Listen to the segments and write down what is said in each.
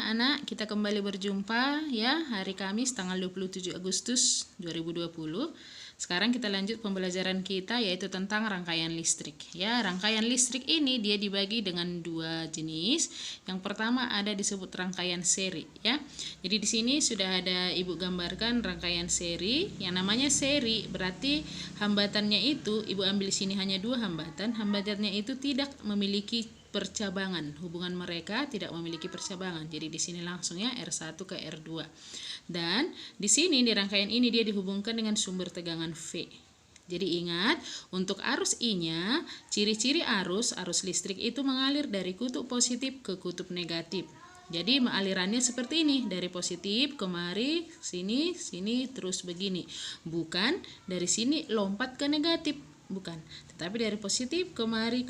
anak-anak, kita kembali berjumpa ya hari Kamis tanggal 27 Agustus 2020. Sekarang kita lanjut pembelajaran kita yaitu tentang rangkaian listrik. Ya, rangkaian listrik ini dia dibagi dengan dua jenis. Yang pertama ada disebut rangkaian seri ya. Jadi di sini sudah ada Ibu gambarkan rangkaian seri. Yang namanya seri berarti hambatannya itu Ibu ambil sini hanya dua hambatan. Hambatannya itu tidak memiliki percabangan, hubungan mereka tidak memiliki percabangan. Jadi di sini langsung ya R1 ke R2. Dan di sini di rangkaian ini dia dihubungkan dengan sumber tegangan V. Jadi ingat, untuk arus I-nya, ciri-ciri arus listrik itu mengalir dari kutub positif ke kutub negatif. Jadi alirannya seperti ini, dari positif kemari, sini, terus begini. Bukan dari sini lompat ke negatif, bukan. Tetapi dari positif kemari,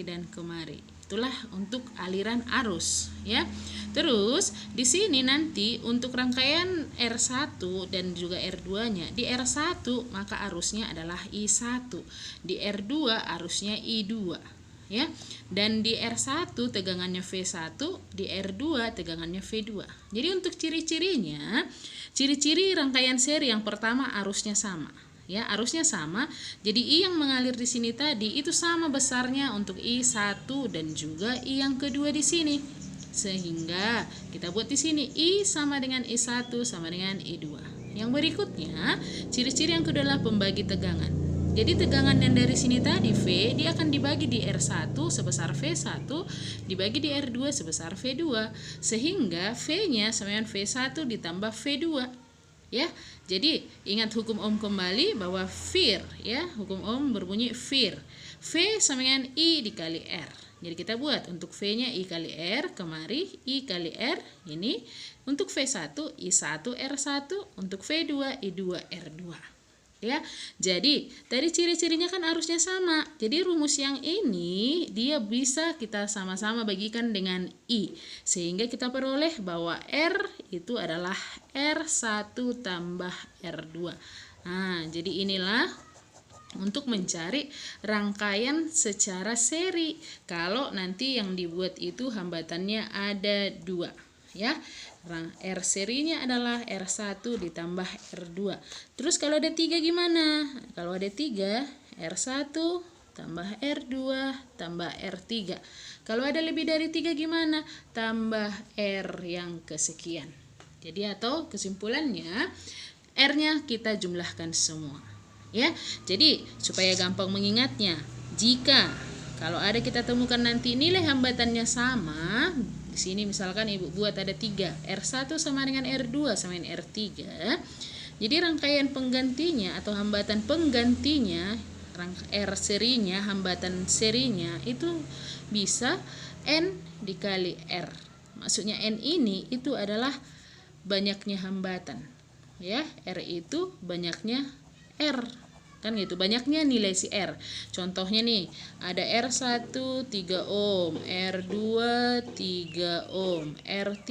dan kemari. Itulah untuk aliran arus ya. Terus di sini nanti untuk rangkaian R1 dan juga R2-nya, di R1 maka arusnya adalah I1, di R2 arusnya I2 ya. Dan di R1 tegangannya V1, di R2 tegangannya V2. Jadi untuk ciri-cirinya, ciri-ciri rangkaian seri yang pertama arusnya sama. Ya, arusnya sama. Jadi I yang mengalir di sini tadi itu sama besarnya untuk I1 dan juga I yang kedua di sini. Sehingga kita buat di sini I sama dengan I1 sama dengan I2. Yang berikutnya, ciri-ciri yang kedua adalah pembagi tegangan. Jadi tegangan yang dari sini tadi V, dia akan dibagi di R1 sebesar V1, dibagi di R2 sebesar V2, sehingga V-nya sama dengan V1 ditambah V2. Ya, jadi ingat hukum Ohm kembali bahwa VIR ya, hukum Ohm berbunyi VIR. V sama dengan I dikali R. Jadi kita buat untuk V-nya I kali R, kemari I kali R ini. Untuk V1 I1 R1, untuk V2 I2 R2. Ya, jadi tadi ciri-cirinya kan arusnya sama. Jadi rumus yang ini dia bisa kita sama-sama bagikan dengan I, sehingga kita peroleh bahwa R itu adalah R1 tambah R2. Nah, jadi inilah untuk mencari rangkaian secara seri. Kalau nanti yang dibuat itu hambatannya ada dua ya. R serinya adalah R1 ditambah R2. Terus kalau ada 3 gimana? Kalau ada 3, R1 tambah R2 tambah R3. Kalau ada lebih dari 3 gimana? Tambah R yang kesekian. Jadi atau kesimpulannya, R-nya kita jumlahkan semua. Ya. Jadi supaya gampang mengingatnya, jika kalau ada kita temukan nanti nilai hambatannya sama, di sini misalkan Ibu buat ada 3, R1 sama dengan R2 sama dengan R3. Jadi rangkaian penggantinya atau hambatan penggantinya, R serinya, hambatan serinya itu bisa N dikali R. Maksudnya N ini itu adalah banyaknya hambatan. Ya, R itu banyaknya R. Kan gitu, banyaknya nilai si R. Contohnya nih, ada R1 3 ohm, R2 3 ohm, R3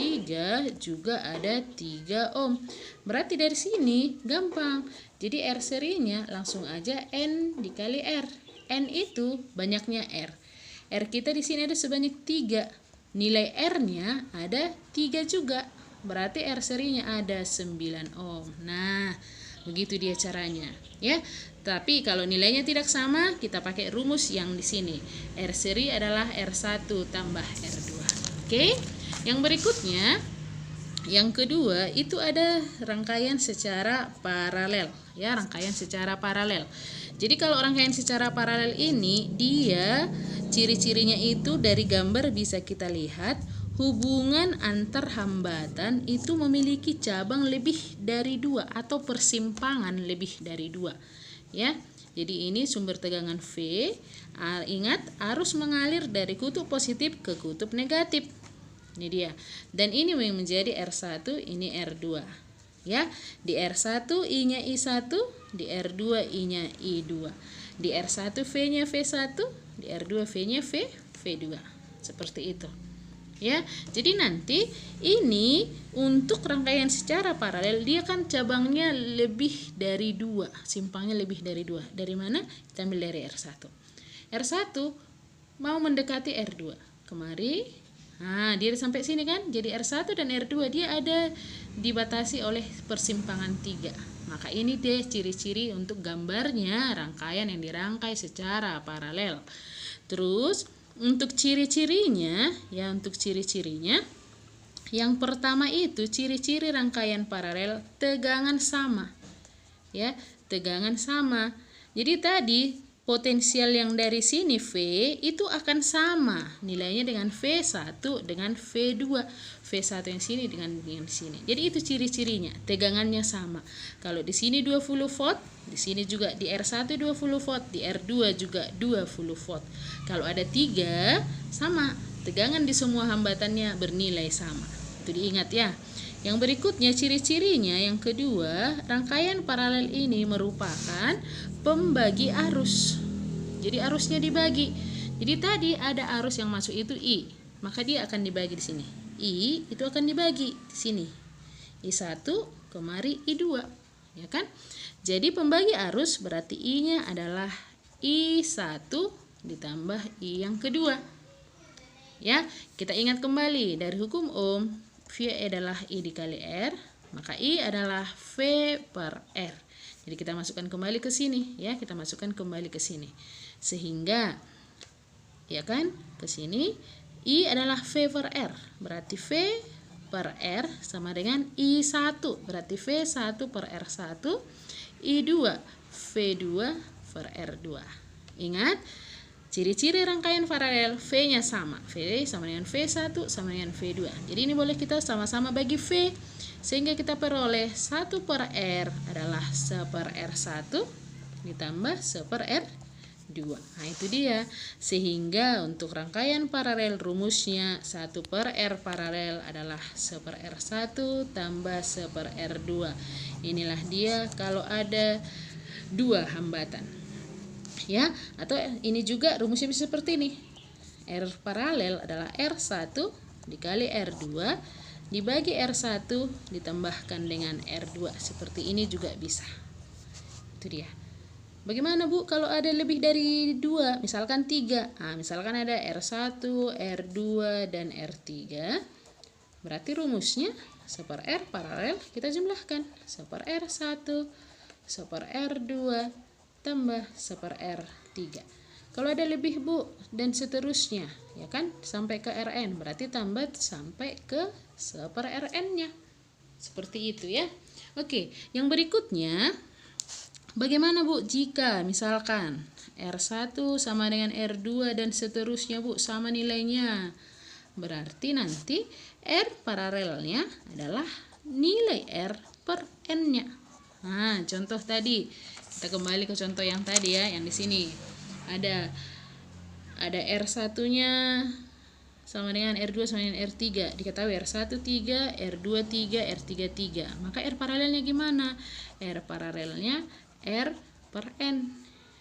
juga ada 3 ohm. Berarti dari sini gampang. Jadi R serinya langsung aja N dikali R. N itu banyaknya R. R kita di sini ada sebanyak 3. Nilai R-nya ada 3 juga. Berarti R serinya ada 9 ohm. Nah, begitu dia caranya, ya. Tapi kalau nilainya tidak sama, kita pakai rumus yang di sini. R seri adalah R1 tambah R2. Oke? Yang berikutnya, yang kedua itu ada rangkaian secara paralel, ya, rangkaian secara paralel. Jadi kalau rangkaian secara paralel ini dia ciri-cirinya itu dari gambar bisa kita lihat. Hubungan antar hambatan itu memiliki cabang lebih dari 2 atau persimpangan lebih dari 2. Ya. Jadi ini sumber tegangan V. Ingat, arus mengalir dari kutub positif ke kutub negatif. Ini dia. Dan ini yang menjadi R1, ini R2. Ya. Di R1 I-nya I1, di R2 I-nya I2. Di R1 V-nya V1, di R2 V-nya V2. Seperti itu. Ya, jadi nanti ini untuk rangkaian secara paralel dia kan cabangnya lebih dari 2, simpangnya lebih dari 2. Dari mana? Kita ambil dari R1. R1 mau mendekati R2. Kemari, Nah, dia sampai sini kan? Jadi R1 dan R2 dia ada dibatasi oleh persimpangan 3. Maka ini deh ciri-ciri untuk gambarnya rangkaian yang dirangkai secara paralel. Terus untuk ciri-cirinya, yang pertama itu ciri-ciri rangkaian paralel tegangan sama. Ya, tegangan sama. Jadi tadi potensial yang dari sini V itu akan sama nilainya dengan V1 dengan V2. V1 yang sini dengan sini. Jadi itu ciri-cirinya, tegangannya sama. Kalau di sini 20 volt, di sini juga di R1 20 volt, di R2 juga 20 volt. Kalau ada 3 sama, tegangan di semua hambatannya bernilai sama. Itu diingat ya. Yang berikutnya ciri-cirinya yang kedua, rangkaian paralel ini merupakan pembagi arus. Jadi arusnya dibagi. Jadi tadi ada arus yang masuk itu I, maka dia akan dibagi di sini. I itu akan dibagi di sini. I1 kemari I2, ya kan? Jadi pembagi arus berarti I-nya adalah I1 ditambah I yang kedua. Ya, kita ingat kembali dari hukum Ohm, V adalah I dikali R, maka I adalah V per R. Jadi kita masukkan kembali ke sini, ya, kita masukkan kembali ke sini. Sehingga ya kan, ke sini I adalah V per R, berarti V per R sama dengan I1, berarti V1 per R1, I2 V2 per R2. Ingat, ciri-ciri rangkaian paralel V-nya sama. V sama dengan V1 sama dengan V2. Jadi ini boleh kita sama-sama bagi V, sehingga kita peroleh 1 per R adalah 1 per R1 ditambah 1 per R2. Nah itu dia. Sehingga untuk rangkaian paralel rumusnya 1 per R paralel adalah 1 per R1 tambah 1 per R2. Inilah dia kalau ada 2 hambatan. Ya, atau ini juga rumusnya bisa seperti ini. R paralel adalah R1 dikali R2 dibagi R1 ditambahkan dengan R2. Seperti ini juga bisa. Itu dia. Bagaimana Bu kalau ada lebih dari 2, misalkan 3. Nah, misalkan ada R1, R2 dan R3. Berarti rumusnya 1 per R paralel kita jumlahkan. 1 per R1, 1 per R2 tambah 1 per R3. Kalau ada lebih Bu dan seterusnya, ya kan, sampai ke Rn, berarti tambah sampai ke 1 per Rn-nya. Seperti itu ya. Oke, yang berikutnya bagaimana Bu jika misalkan R1 sama dengan R2 dan seterusnya Bu sama nilainya? Berarti nanti R paralelnya adalah nilai R per N-nya. Nah, contoh tadi. Kita kembali ke contoh yang tadi ya, yang di sini. Ada R1-nya sama dengan R2 sama dengan R3. Diketahui R1 3, R2 3, R3 3. Maka R paralelnya gimana? R paralelnya R per N.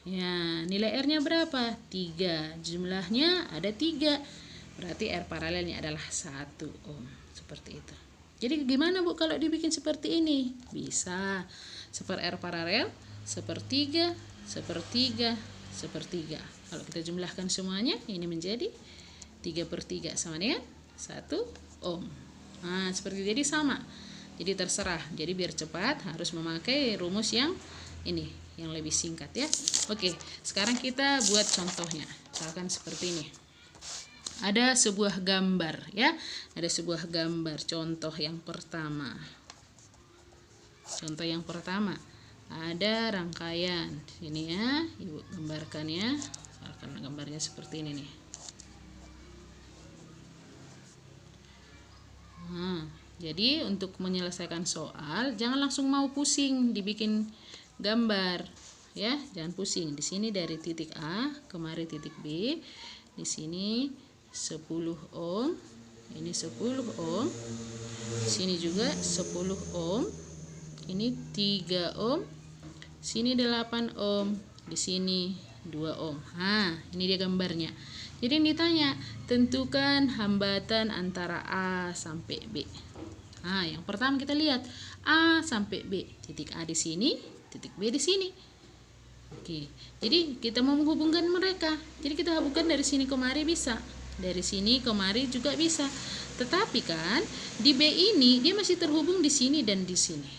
Ya, nilai R-nya berapa? 3. Jumlahnya ada 3. Berarti R paralelnya adalah 1 ohm. Seperti itu. Jadi gimana Bu kalau dibikin seperti ini? Bisa. 1 per R paralel, 1/3, 1/3, 1/3. Kalau kita jumlahkan semuanya, ini menjadi 3/3 sama dengan 1 ohm. Nah, seperti jadi sama. Jadi terserah. Jadi biar cepat harus memakai rumus yang ini, yang lebih singkat ya. Oke, sekarang kita buat contohnya. Misalkan seperti ini. Ada sebuah gambar ya. Ada sebuah gambar contoh yang pertama. Contoh yang pertama. Ada rangkaian ini ya, Ibu gambarkan ya. Karena gambarnya seperti ini nih. Nah, jadi untuk menyelesaikan soal jangan langsung mau pusing dibikin gambar ya, jangan pusing. Di sini dari titik A kemari titik B, di sini 10 ohm, ini 10 ohm, di sini juga 10 ohm, ini 3 ohm, sini 8 ohm, di sini 2 ohm. Nah, ini dia gambarnya. Jadi yang ditanya, tentukan hambatan antara A sampai B. Nah, yang pertama kita lihat A sampai B. Titik A di sini, titik B di sini. Oke, jadi kita mau menghubungkan mereka. Jadi kita hubungkan dari sini kemari bisa. Dari sini kemari juga bisa. Tetapi kan di B ini dia masih terhubung di sini dan di sini.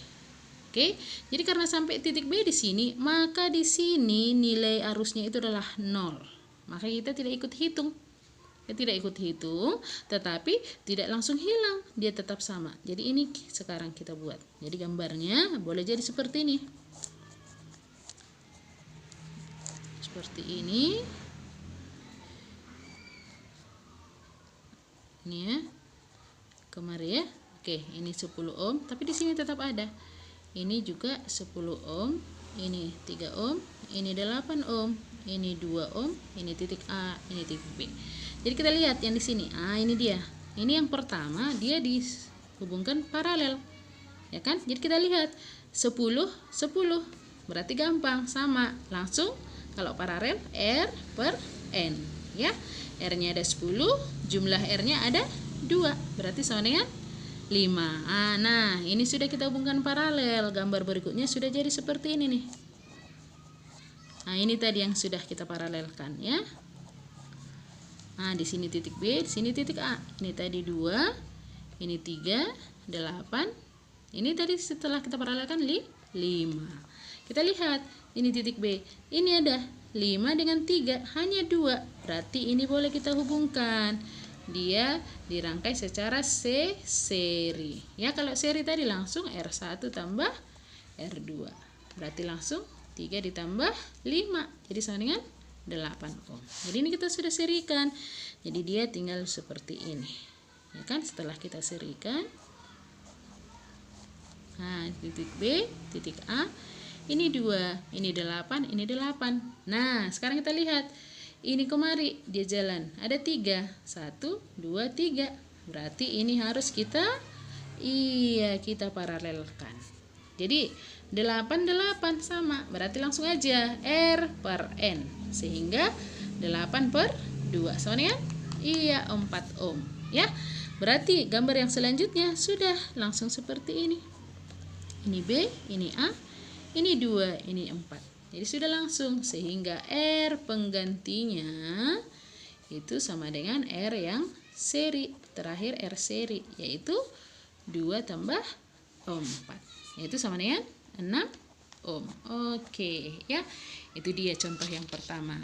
Oke. Jadi karena sampai titik B di sini, maka di sini nilai arusnya itu adalah 0. Maka kita tidak ikut hitung. Kita tidak ikut hitung, tetapi tidak langsung hilang, dia tetap sama. Jadi ini sekarang kita buat. Jadi gambarnya boleh jadi seperti ini. Seperti ini. Ini ya. Kemari ya. Oke, ini 10 ohm, tapi di sini tetap ada. Ini juga 10 ohm, ini 3 ohm, ini 8 ohm, ini 2 ohm, ini titik A, ini titik B. Jadi kita lihat yang di sini. Ini dia. Ini yang pertama, dia dihubungkan paralel. Ya kan? Jadi kita lihat 10 10. Berarti gampang, sama. Langsung kalau paralel R per N, ya. R-nya ada 10, jumlah R-nya ada 2. Berarti sama dengan 5. Nah, ini sudah kita hubungkan paralel. Gambar berikutnya sudah jadi seperti ini nih. Nah, ini tadi yang sudah kita paralelkan, ya. Di sini titik B, di sini titik A. Ini tadi 2, ini 3, 8. Ini tadi setelah kita paralelkan 5. Kita lihat, ini titik B. Ini ada 5 dengan 3, hanya 2. Berarti ini boleh kita hubungkan. Dia dirangkai secara seri. Ya, kalau seri tadi langsung R1 tambah R2. Berarti langsung 3 ditambah 5. Jadi sama dengan 8 ohm. Jadi ini kita sudah serikan. Jadi dia tinggal seperti ini. Ya kan? Setelah kita serikan. Nah, titik B, titik A. Ini 2, ini 8, ini 8. Nah, sekarang kita lihat. Ini kemari dia jalan. Ada 3. 1, 2, 3. Berarti ini harus kita paralelkan. Jadi 8 sama. Berarti langsung aja R per N. Sehingga 8 per 2 sama dengan 4 ohm. Ya. Berarti gambar yang selanjutnya sudah langsung seperti ini. Ini B, ini A, ini 2, ini 4. Jadi sudah langsung, sehingga R penggantinya itu sama dengan R yang seri. Terakhir R seri, yaitu 2 tambah 4. Yaitu sama dengan 6 ohm. Oke, ya. Itu dia contoh yang pertama.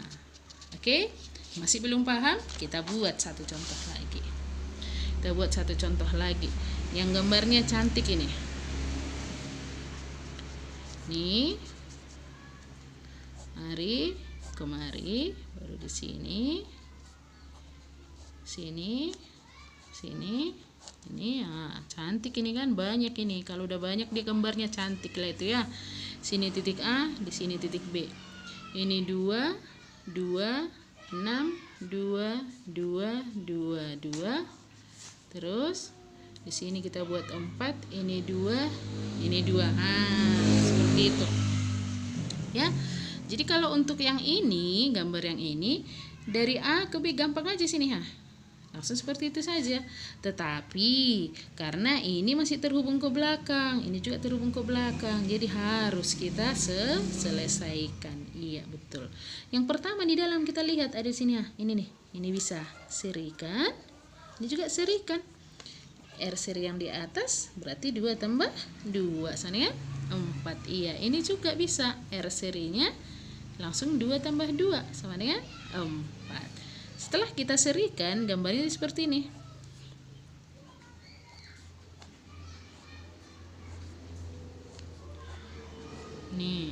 Oke, masih belum paham? Kita buat satu contoh lagi. Kita buat satu contoh lagi. Yang gambarnya cantik ini. Nih. Mari, kemari, baru di sini. Sini. Ini cantik ini kan, banyak ini. Kalau udah banyak dia gambarnya cantik lah itu ya. Sini titik A, di sini titik B. Ini 2, 6, 2, 2, 2. Terus di sini kita buat 4, ini 2, ini 2. Seperti itu. Ya. Jadi kalau untuk yang ini, gambar yang ini, dari A ke B gampang aja sini langsung seperti itu saja. Tetapi karena ini masih terhubung ke belakang, ini juga terhubung ke belakang, jadi harus kita selesaikan. Iya, betul. Yang pertama di dalam kita lihat ada sini ini nih, ini bisa serikan, ini juga serikan. R seri yang di atas berarti 2 tambah 2 sama dengan 4. Iya, ini juga bisa R serinya langsung 2 tambah 2 sama dengan 4. Setelah kita serikan, gambarnya seperti ini. Nih.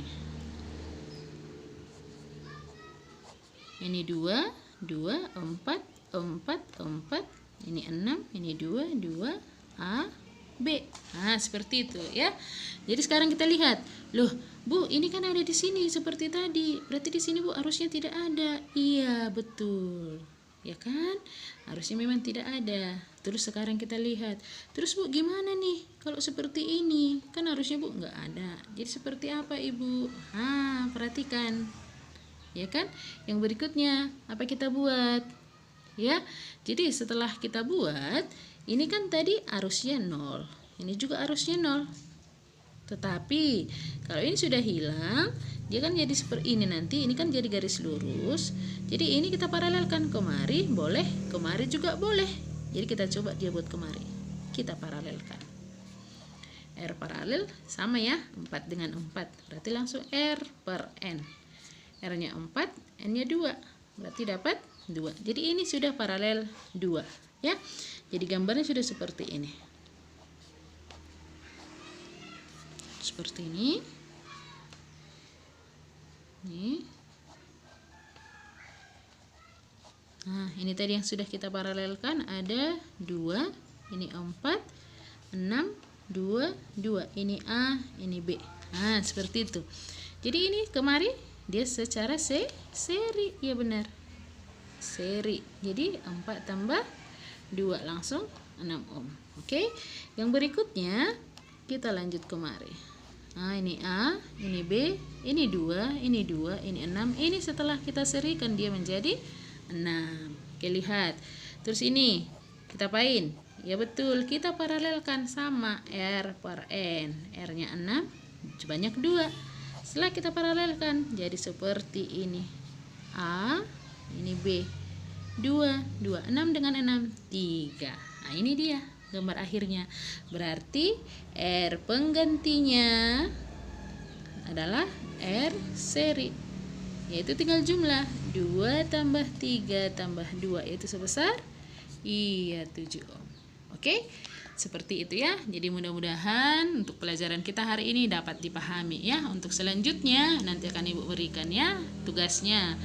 Ini 2, 2, 4, 4, 4. Ini 6, ini 2, 2, A, B. Seperti itu ya. Jadi sekarang kita lihat. Loh, Bu, ini kan ada di sini seperti tadi. Berarti di sini Bu harusnya tidak ada. Iya, betul. Ya kan? Harusnya memang tidak ada. Terus sekarang kita lihat. Terus Bu, gimana nih kalau seperti ini? Kan harusnya Bu nggak ada. Jadi seperti apa Ibu? Perhatikan. Ya kan? Yang berikutnya, apa kita buat? Ya. Jadi setelah kita buat, ini kan tadi arusnya 0. Ini juga arusnya 0. Tetapi kalau ini sudah hilang, dia kan jadi seperti ini nanti. Ini kan jadi garis lurus. Jadi ini kita paralelkan, kemari boleh, kemari juga boleh. Jadi kita coba dia buat kemari. Kita paralelkan. R paralel sama ya, 4 dengan 4. Berarti langsung R per N. R-nya 4, N-nya 2. Berarti dapat 2. Jadi ini sudah paralel 2 ya. Jadi gambarnya sudah seperti ini. Seperti ini. Nih. Nah, ini tadi yang sudah kita paralelkan ada 2, ini 4, 6, 2, 2. Ini A, ini B. Nah, seperti itu. Jadi ini kemari dia secara seri, ya benar. Seri. Jadi 4 tambah 2 langsung 6 ohm. Oke. Yang berikutnya kita lanjut kemari. Nah, ini A, ini B, ini 2, ini 2, ini 6. Ini setelah kita serikan dia menjadi 6. Oke, lihat. Terus ini kita apain? Ya betul, kita paralelkan sama R per N. R-nya 6, banyak 2. Setelah kita paralelkan jadi seperti ini. A, ini B. 2, 2, 6 dengan 6, 3. Nah, ini dia gambar akhirnya. Berarti R penggantinya adalah R seri. Yaitu tinggal jumlah 2 tambah 3 tambah 2, yaitu sebesar 7 ohm. Oke, seperti itu ya. Jadi mudah-mudahan untuk pelajaran kita hari ini dapat dipahami ya. Untuk selanjutnya nanti akan Ibu berikan ya tugasnya.